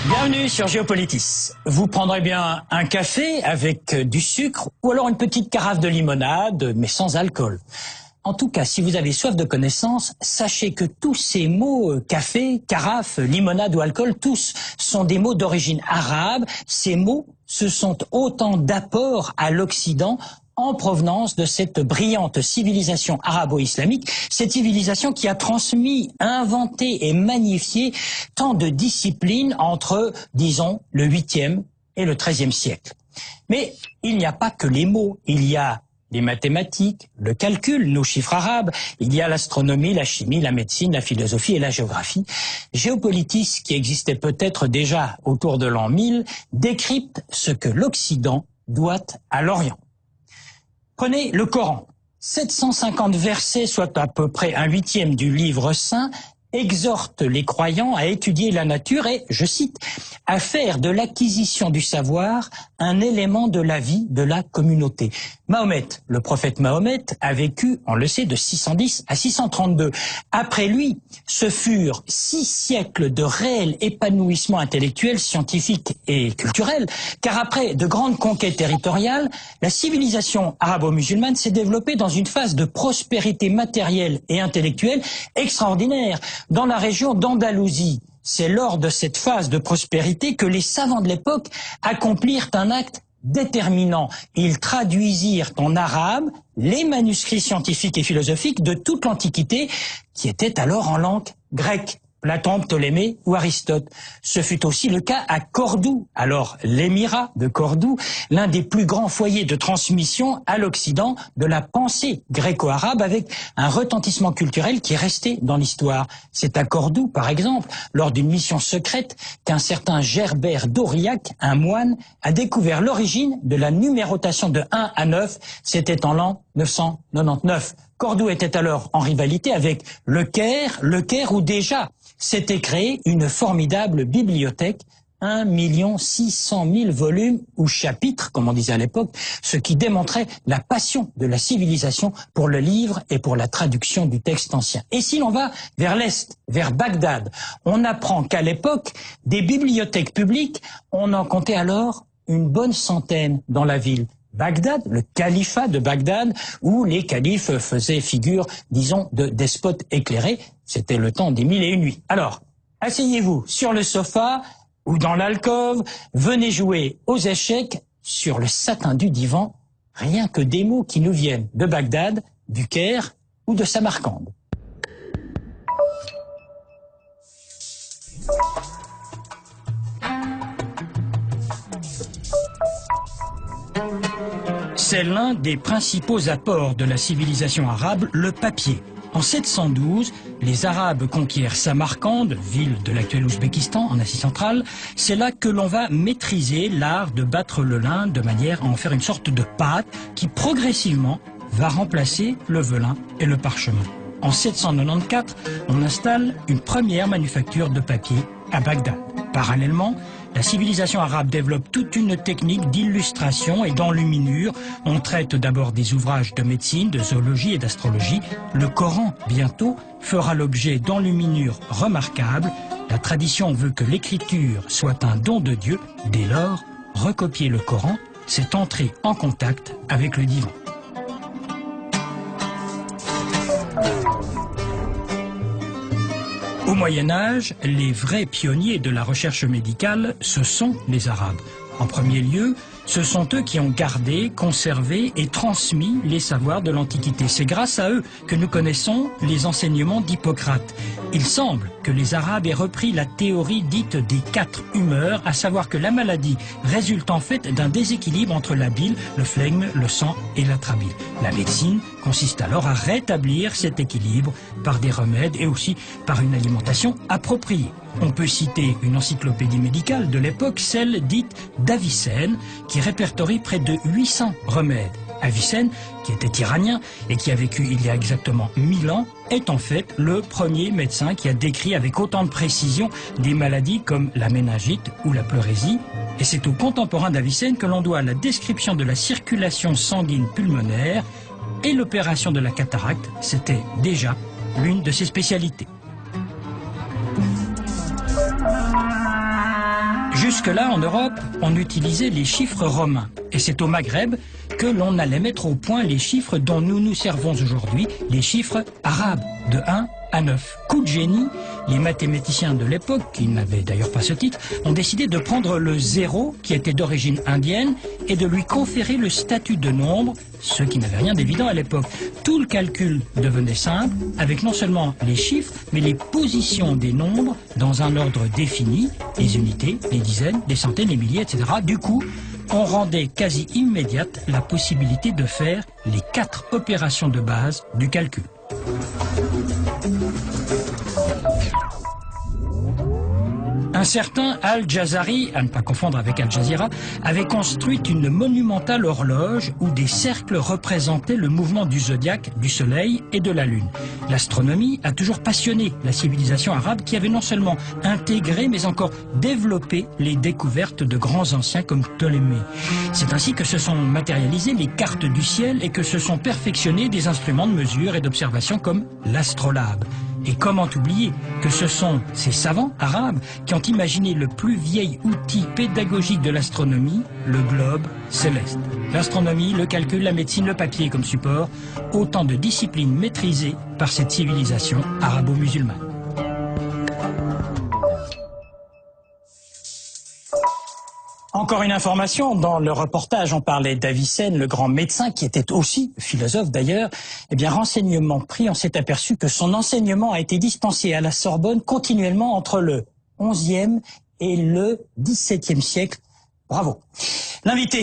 Bienvenue sur Géopolitis. Vous prendrez bien un café avec du sucre ou alors une petite carafe de limonade, mais sans alcool. En tout cas, si vous avez soif de connaissances, sachez que tous ces mots, café, carafe, limonade ou alcool, tous sont des mots d'origine arabe. Ces mots, ce sont autant d'apports à l'Occident en provenance de cette brillante civilisation arabo-islamique, cette civilisation qui a transmis, inventé et magnifié tant de disciplines entre, disons, le 8e et le 13e siècle. Mais il n'y a pas que les mots, il y a les mathématiques, le calcul, nos chiffres arabes, il y a l'astronomie, la chimie, la médecine, la philosophie et la géographie. Géopolitis, qui existait peut-être déjà autour de l'an 1000, décrypte ce que l'Occident doit à l'Orient. Prenez le Coran. 750 versets, soit à peu près un huitième du livre saint, exhortent les croyants à étudier la nature et, je cite, à faire de l'acquisition du savoir un élément de la vie de la communauté. Mahomet, le prophète Mahomet, a vécu, on le sait, de 610 à 632. Après lui, ce furent 6 siècles de réel épanouissement intellectuel, scientifique et culturel, car après de grandes conquêtes territoriales, la civilisation arabo-musulmane s'est développée dans une phase de prospérité matérielle et intellectuelle extraordinaire. Dans la région d'Andalousie, c'est lors de cette phase de prospérité que les savants de l'époque accomplirent un acte déterminant. Ils traduisirent en arabe les manuscrits scientifiques et philosophiques de toute l'Antiquité, qui étaient alors en langue grecque. Platon, Ptolémée ou Aristote. Ce fut aussi le cas à Cordoue, alors l'émirat de Cordoue, l'un des plus grands foyers de transmission à l'Occident de la pensée gréco-arabe avec un retentissement culturel qui est resté dans l'histoire. C'est à Cordoue, par exemple, lors d'une mission secrète, qu'un certain Gerbert d'Aurillac, un moine, a découvert l'origine de la numérotation de 1 à 9. C'était en l'an 999. Cordoue était alors en rivalité avec le Caire où déjà s'était créée une formidable bibliothèque, 1 600 000 volumes ou chapitres, comme on disait à l'époque, ce qui démontrait la passion de la civilisation pour le livre et pour la traduction du texte ancien. Et si l'on va vers l'Est, vers Bagdad, on apprend qu'à l'époque, des bibliothèques publiques, on en comptait alors une bonne centaine dans la ville. Bagdad, le califat de Bagdad, où les califes faisaient figure, disons, de despotes éclairés. C'était le temps des 1001 nuits. Alors, asseyez-vous sur le sofa ou dans l'alcôve, venez jouer aux échecs sur le satin du divan, rien que des mots qui nous viennent de Bagdad, du Caire ou de Samarcande. C'est l'un des principaux apports de la civilisation arabe, le papier. En 712, les Arabes conquièrent Samarcande, ville de l'actuel Ouzbékistan, en Asie centrale. C'est là que l'on va maîtriser l'art de battre le lin de manière à en faire une sorte de pâte qui progressivement va remplacer le velin et le parchemin. En 794, on installe une première manufacture de papier à Bagdad. Parallèlement, la civilisation arabe développe toute une technique d'illustration et d'enluminure. On traite d'abord des ouvrages de médecine, de zoologie et d'astrologie. Le Coran, bientôt, fera l'objet d'enluminures remarquables. La tradition veut que l'écriture soit un don de Dieu. Dès lors, recopier le Coran, c'est entrer en contact avec le divin. Au Moyen-Âge, les vrais pionniers de la recherche médicale, ce sont les Arabes. En premier lieu, ce sont eux qui ont gardé, conservé et transmis les savoirs de l'Antiquité. C'est grâce à eux que nous connaissons les enseignements d'Hippocrate. Il semble que les Arabes aient repris la théorie dite des 4 humeurs, à savoir que la maladie résulte en fait d'un déséquilibre entre la bile, le flegme, le sang et l'atrabile. La médecine consiste alors à rétablir cet équilibre par des remèdes et aussi par une alimentation appropriée. On peut citer une encyclopédie médicale de l'époque, celle dite d'Avicenne, qui répertorie près de 800 remèdes. Avicenne, qui était iranien et qui a vécu il y a exactement 1000 ans, est en fait le premier médecin qui a décrit avec autant de précision des maladies comme la méningite ou la pleurésie. Et c'est aux contemporains d'Avicenne que l'on doit la description de la circulation sanguine pulmonaire et l'opération de la cataracte. C'était déjà l'une de ses spécialités. Jusque-là, en Europe, on utilisait les chiffres romains. Et c'est au Maghreb que l'on allait mettre au point les chiffres dont nous nous servons aujourd'hui, les chiffres arabes, de 1 à 9. Coup de génie, les mathématiciens de l'époque, qui n'avaient d'ailleurs pas ce titre, ont décidé de prendre le 0, qui était d'origine indienne, et de lui conférer le statut de nombre, ce qui n'avait rien d'évident à l'époque. Tout le calcul devenait simple, avec non seulement les chiffres, mais les positions des nombres dans un ordre défini, les unités, les dizaines, les centaines, les milliers, etc. Du coup, on rendait quasi immédiate la possibilité de faire les 4 opérations de base du calcul. Un certain Al-Jazari, à ne pas confondre avec Al Jazeera, avait construit une monumentale horloge où des cercles représentaient le mouvement du zodiaque, du soleil et de la lune. L'astronomie a toujours passionné la civilisation arabe qui avait non seulement intégré mais encore développé les découvertes de grands anciens comme Ptolémée. C'est ainsi que se sont matérialisées les cartes du ciel et que se sont perfectionnés des instruments de mesure et d'observation comme l'astrolabe. Et comment oublier que ce sont ces savants arabes qui ont imaginé le plus vieil outil pédagogique de l'astronomie, le globe céleste. L'astronomie, le calcul, la médecine, le papier comme support, autant de disciplines maîtrisées par cette civilisation arabo-musulmane. Encore une information, dans le reportage, on parlait d'Avicenne, le grand médecin, qui était aussi philosophe d'ailleurs. Eh bien, renseignement pris, on s'est aperçu que son enseignement a été dispensé à la Sorbonne continuellement entre le XIe et le XVIIe siècle. Bravo. L'invité